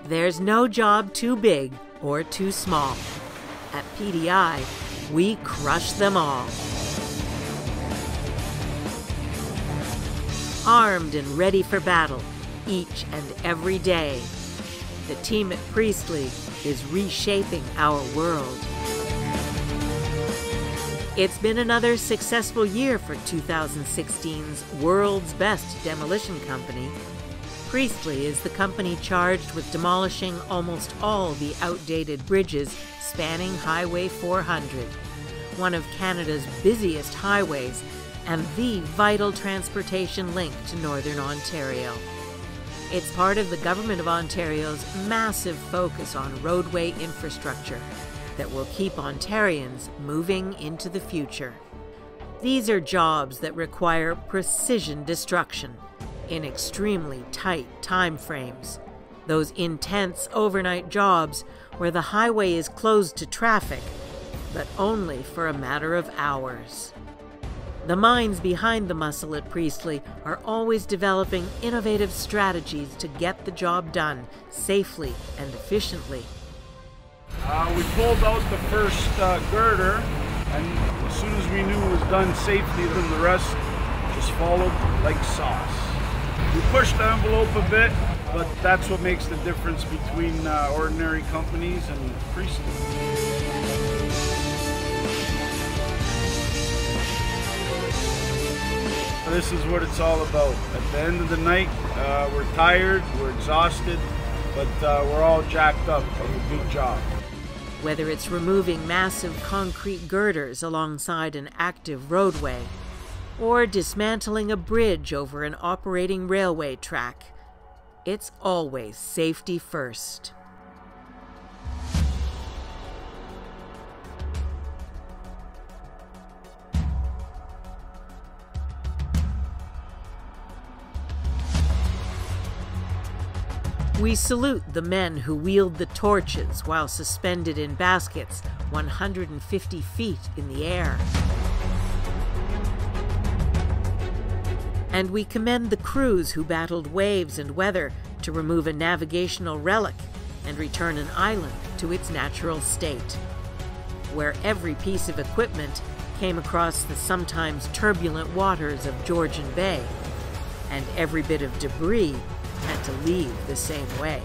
There's no job too big or too small. At PDI, we crush them all. Armed and ready for battle each and every day, the team at Priestley is reshaping our world. It's been another successful year for 2016's World's Best Demolition Company. Priestley is the company charged with demolishing almost all the outdated bridges spanning Highway 400, one of Canada's busiest highways and the vital transportation link to Northern Ontario. It's part of the Government of Ontario's massive focus on roadway infrastructure that will keep Ontarians moving into the future. These are jobs that require precision destruction in extremely tight time frames. Those intense overnight jobs where the highway is closed to traffic, but only for a matter of hours. The minds behind the muscle at Priestley are always developing innovative strategies to get the job done safely and efficiently. We pulled out the first girder, and as soon as we knew it was done safely, then the rest just followed like sauce. We pushed the envelope a bit, but that's what makes the difference between ordinary companies and Priestley. This is what it's all about. At the end of the night, we're tired, we're exhausted, but we're all jacked up of a big job. Whether it's removing massive concrete girders alongside an active roadway, or dismantling a bridge over an operating railway track, it's always safety first. We salute the men who wield the torches while suspended in baskets 150 feet in the air. And we commend the crews who battled waves and weather to remove a navigational relic and return an island to its natural state, where every piece of equipment came across the sometimes turbulent waters of Georgian Bay, and every bit of debris had to leave the same way.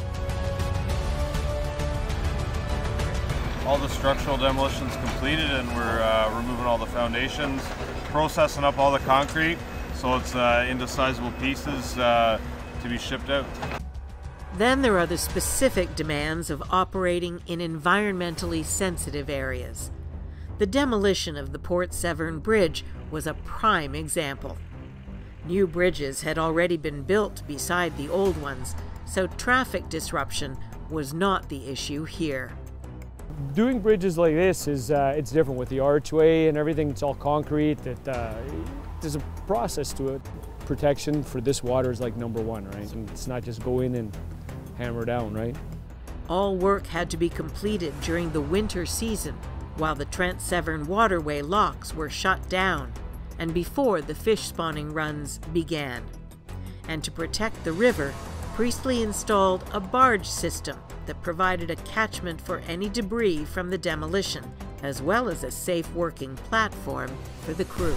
All the structural demolition's completed, and we're removing all the foundations, processing up all the concrete, so it's into sizable pieces to be shipped out. Then there are the specific demands of operating in environmentally sensitive areas. The demolition of the Port Severn Bridge was a prime example. New bridges had already been built beside the old ones, so traffic disruption was not the issue here. Doing bridges like this is it's different with the archway and everything. It's all concrete. There's a process to it. Protection for this water is like number one, right? And it's not just go in and hammer down, right? All work had to be completed during the winter season while the Trent Severn waterway locks were shut down and before the fish spawning runs began. And to protect the river, Priestley installed a barge system that provided a catchment for any debris from the demolition, as well as a safe working platform for the crew.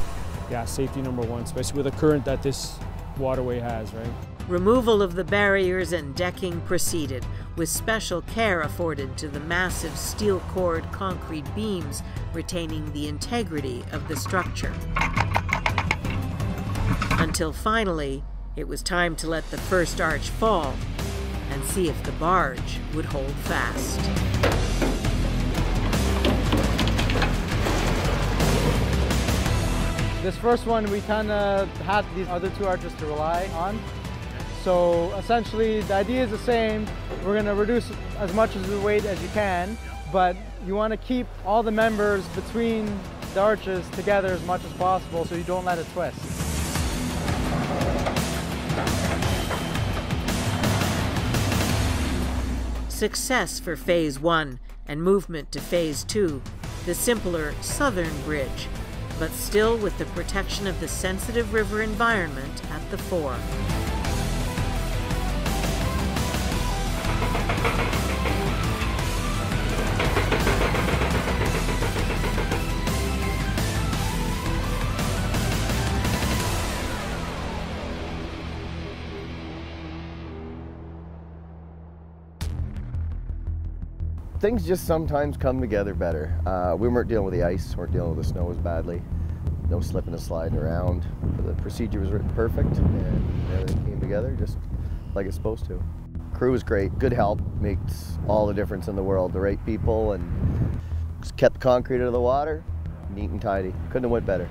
Yeah, safety number one, especially with the current that this waterway has, right? Removal of the barriers and decking proceeded, with special care afforded to the massive steel-cored concrete beams retaining the integrity of the structure. Until finally, it was time to let the first arch fall and see if the barge would hold fast. This first one, we kind of had these other two arches to rely on. So essentially, the idea is the same. We're going to reduce as much of the weight as you can, but you want to keep all the members between the arches together as much as possible so you don't let it twist. Success for Phase 1 and movement to Phase 2, the simpler Southern Bridge, but still with the protection of the sensitive river environment at the fore. Things just sometimes come together better. We weren't dealing with the ice, weren't dealing with the snow as badly. No slipping and sliding around. The procedure was written perfect and everything came together just like it's supposed to. Crew was great, good help, makes all the difference in the world. The right people and just kept the concrete out of the water, neat and tidy. Couldn't have went better.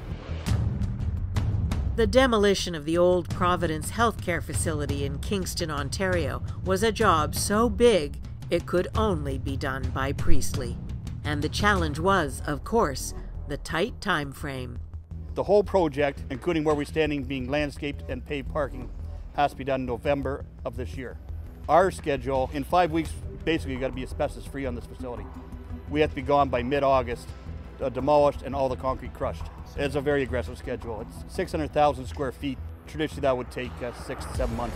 The demolition of the old Providence healthcare facility in Kingston, Ontario was a job so big it could only be done by Priestley. And the challenge was, of course, the tight time frame. The whole project, including where we're standing, being landscaped and paved parking, has to be done in November of this year. Our schedule, in 5 weeks, basically got to be asbestos-free on this facility. We have to be gone by mid-August, demolished and all the concrete crushed. It's a very aggressive schedule. It's 600,000 square feet. Traditionally, that would take 6 to 7 months.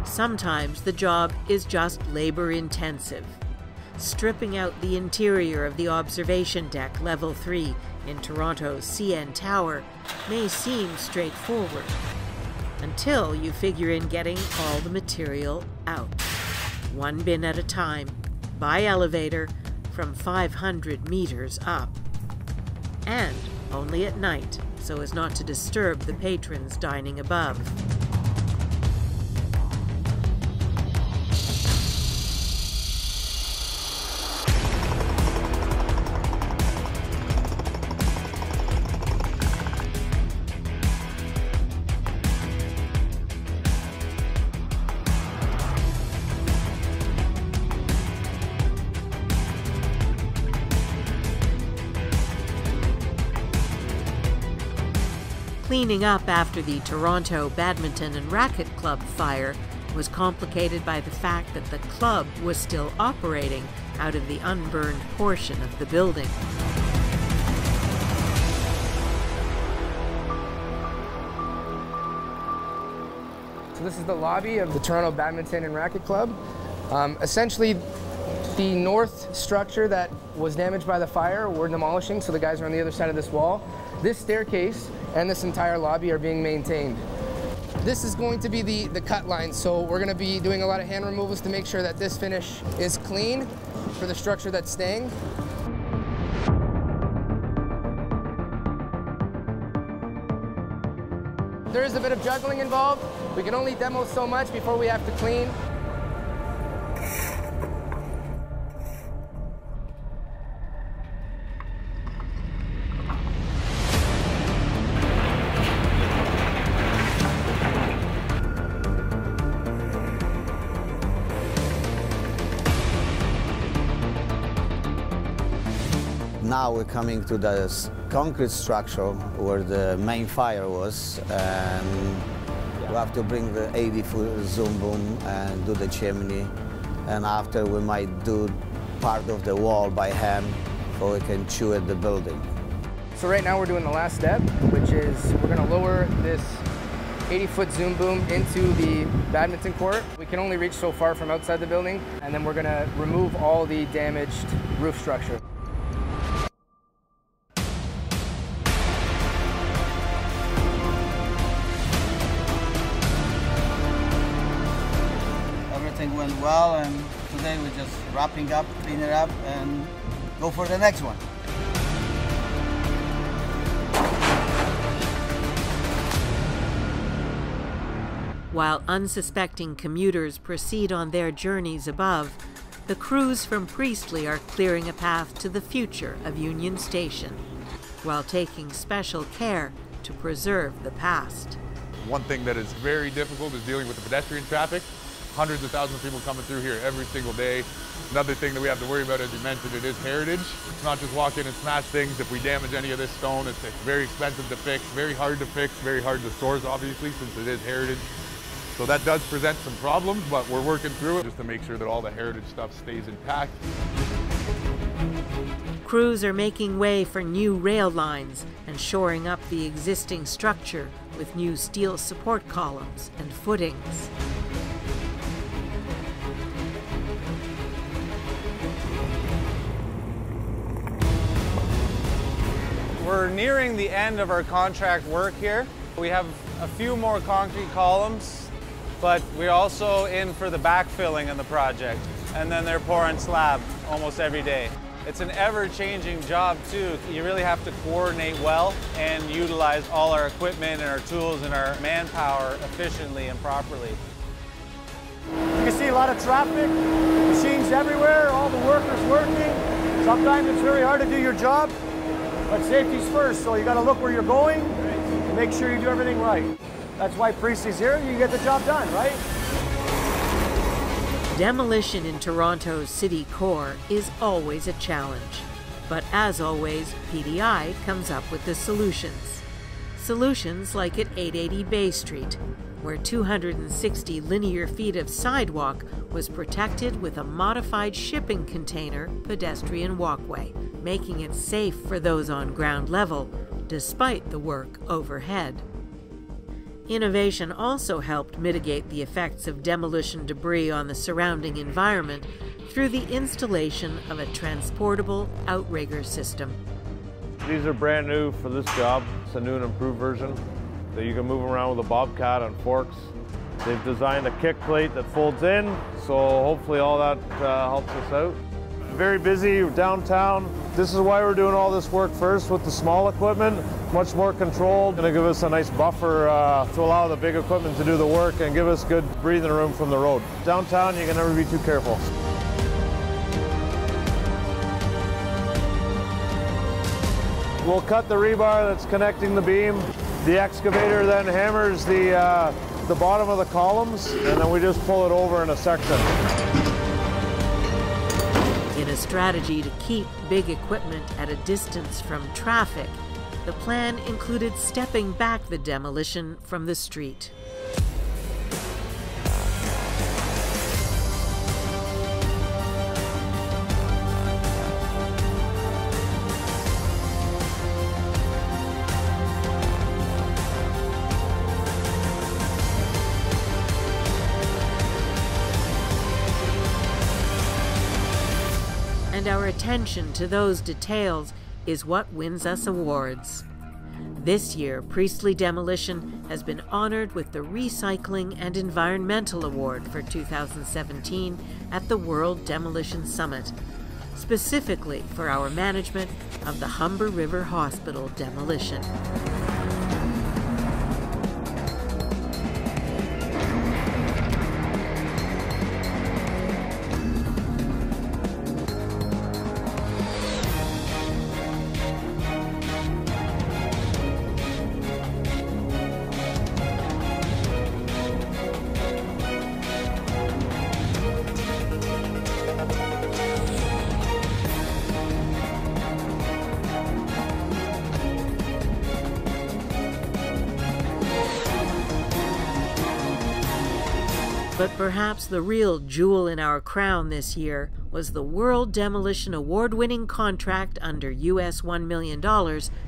Sometimes the job is just labor-intensive. Stripping out the interior of the observation deck, Level 3, in Toronto's CN Tower may seem straightforward, until you figure in getting all the material out. One bin at a time, by elevator, from 500 meters up. And only at night, so as not to disturb the patrons dining above. Cleaning up after the Toronto Badminton and Racquet Club fire was complicated by the fact that the club was still operating out of the unburned portion of the building. So this is the lobby of the Toronto Badminton and Racquet Club. Essentially, the north structure that was damaged by the fire we're demolishing, so the guys are on the other side of this wall. This staircase and this entire lobby are being maintained. This is going to be the cut line, so we're going to be doing a lot of hand removals to make sure that this finish is clean for the structure that's staying. There is a bit of juggling involved. We can only demo so much before we have to clean. Now we're coming to the concrete structure where the main fire was, and we have to bring the 80-foot zoom boom and do the chimney, and after we might do part of the wall by hand so we can chew at the building. So right now we're doing the last step, which is we're going to lower this 80-foot zoom boom into the badminton court. We can only reach so far from outside the building, and then we're going to remove all the damaged roof structure. Everything went well, and today we're just wrapping up, clean it up, and go for the next one. While unsuspecting commuters proceed on their journeys above, the crews from Priestley are clearing a path to the future of Union Station, while taking special care to preserve the past. One thing that is very difficult is dealing with the pedestrian traffic. hundreds of thousands of people coming through here every single day. Another thing that we have to worry about, as you mentioned, it is heritage. It's not just walk in and smash things. If we damage any of this stone, it's very expensive to fix, very hard to fix, very hard to source, obviously, since it is heritage. So that does present some problems, but we're working through it just to make sure that all the heritage stuff stays intact. Crews are making way for new rail lines and shoring up the existing structure with new steel support columns and footings. We're nearing the end of our contract work here. We have a few more concrete columns, but we're also in for the backfilling in the project. And then they're pouring slab almost every day. It's an ever-changing job too. You really have to coordinate well and utilize all our equipment and our tools and our manpower efficiently and properly. You can see a lot of traffic, machines everywhere, all the workers working. Sometimes it's very hard to do your job, but safety's first, so you got to look where you're going and make sure you do everything right. That's why Priestley's here, you get the job done, right? Demolition in Toronto's city core is always a challenge. But as always, PDI comes up with the solutions. Solutions like at 880 Bay Street, where 260 linear feet of sidewalk was protected with a modified shipping container pedestrian walkway, making it safe for those on ground level, despite the work overhead. Innovation also helped mitigate the effects of demolition debris on the surrounding environment through the installation of a transportable outrigger system. These are brand new for this job. It's a new and improved version that you can move around with a bobcat on forks. They've designed a kick plate that folds in, so hopefully all that helps us out. Very busy downtown. This is why we're doing all this work first with the small equipment, much more controlled. Gonna give us a nice buffer to allow the big equipment to do the work and give us good breathing room from the road. Downtown, you can never be too careful. We'll cut the rebar that's connecting the beam. The excavator then hammers the bottom of the columns, and then we just pull it over in a section. In a strategy to keep big equipment at a distance from traffic, the plan included stepping back the demolition from the street. And our attention to those details is what wins us awards. This year, Priestley Demolition has been honored with the Recycling and Environmental Award for 2017 at the World Demolition Summit, specifically for our management of the Humber River Hospital demolition. But perhaps the real jewel in our crown this year was the World Demolition Award-winning contract under US $1 million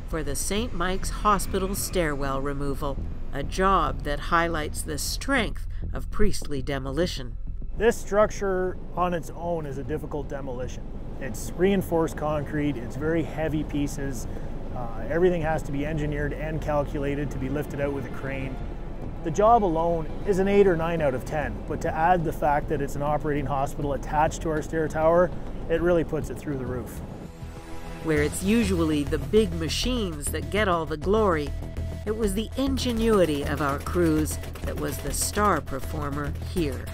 for the St. Mike's Hospital stairwell removal, a job that highlights the strength of Priestley Demolition. This structure on its own is a difficult demolition. It's reinforced concrete, it's very heavy pieces, everything has to be engineered and calculated to be lifted out with a crane. The job alone is an 8 or 9 out of 10, but to add the fact that it's an operating hospital attached to our stair tower, it really puts it through the roof. Where it's usually the big machines that get all the glory, it was the ingenuity of our crews that was the star performer here.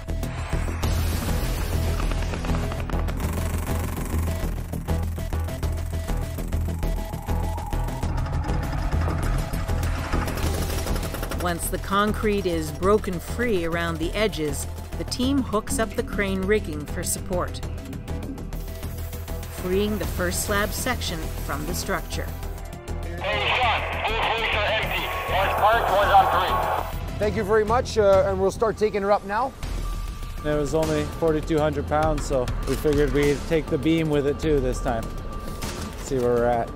Once the concrete is broken free around the edges, the team hooks up the crane rigging for support, freeing the first slab section from the structure. Hey, Sean, both rigs are empty. One's parked, one's on 3. Thank you very much, and we'll start taking her up now. It was only 4,200 pounds, so we figured we'd take the beam with it too this time. See where we're at.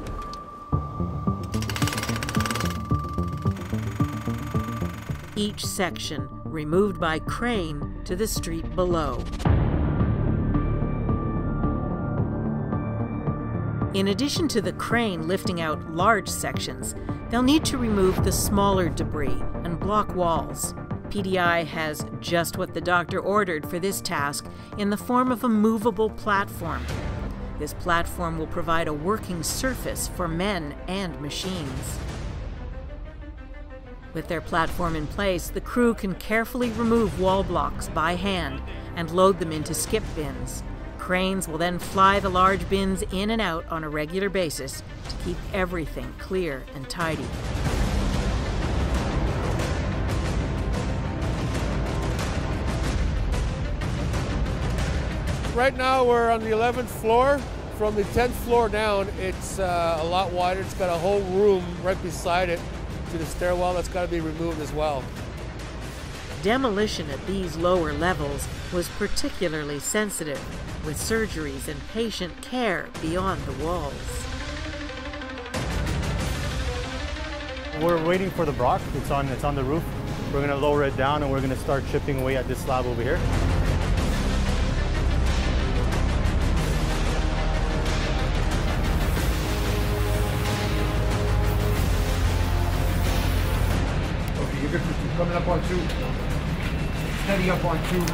Each section removed by crane to the street below. In addition to the crane lifting out large sections, they'll need to remove the smaller debris and block walls. PDI has just what the doctor ordered for this task in the form of a movable platform. This platform will provide a working surface for men and machines. With their platform in place, the crew can carefully remove wall blocks by hand and load them into skip bins. Cranes will then fly the large bins in and out on a regular basis to keep everything clear and tidy. Right now we're on the 11th floor. From the 10th floor down, it's a lot wider. It's got a whole room right beside it to the stairwell that's got to be removed as well. Demolition at these lower levels was particularly sensitive, with surgeries and patient care beyond the walls. We're waiting for the block. It's on the roof. We're going to lower it down and we're going to start chipping away at this slab over here. Okay, you're good for 2. Coming up on 2. Steady up on 2.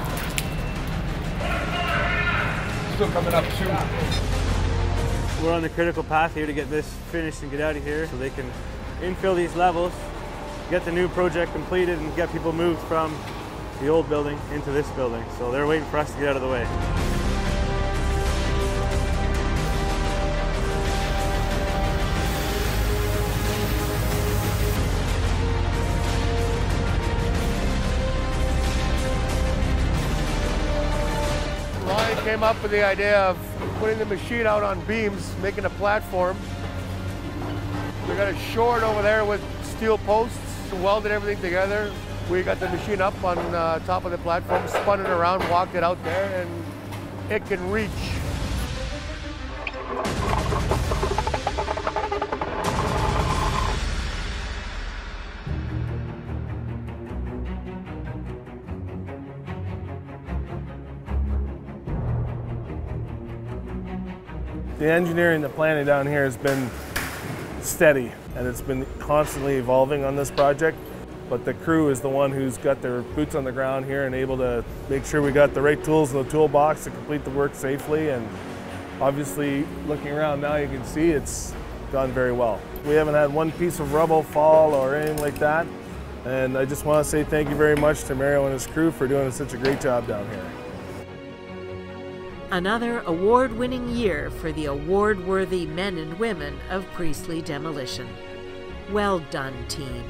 Still coming up 2. We're on the critical path here to get this finished and get out of here so they can infill these levels, get the new project completed, and get people moved from the old building into this building. So they're waiting for us to get out of the way. Ryan came up with the idea of putting the machine out on beams, making a platform. We got it shored over there with steel posts, welded everything together. We got the machine up on top of the platform, spun it around, walked it out there, and it can reach. The engineering, the planning down here has been steady, and it's been constantly evolving on this project. But the crew is the one who's got their boots on the ground here and able to make sure we got the right tools in the toolbox to complete the work safely. And obviously, looking around now, you can see it's gone very well. We haven't had one piece of rubble fall or anything like that. And I just want to say thank you very much to Mario and his crew for doing such a great job down here. Another award-winning year for the award-worthy men and women of Priestley Demolition. Well done, team.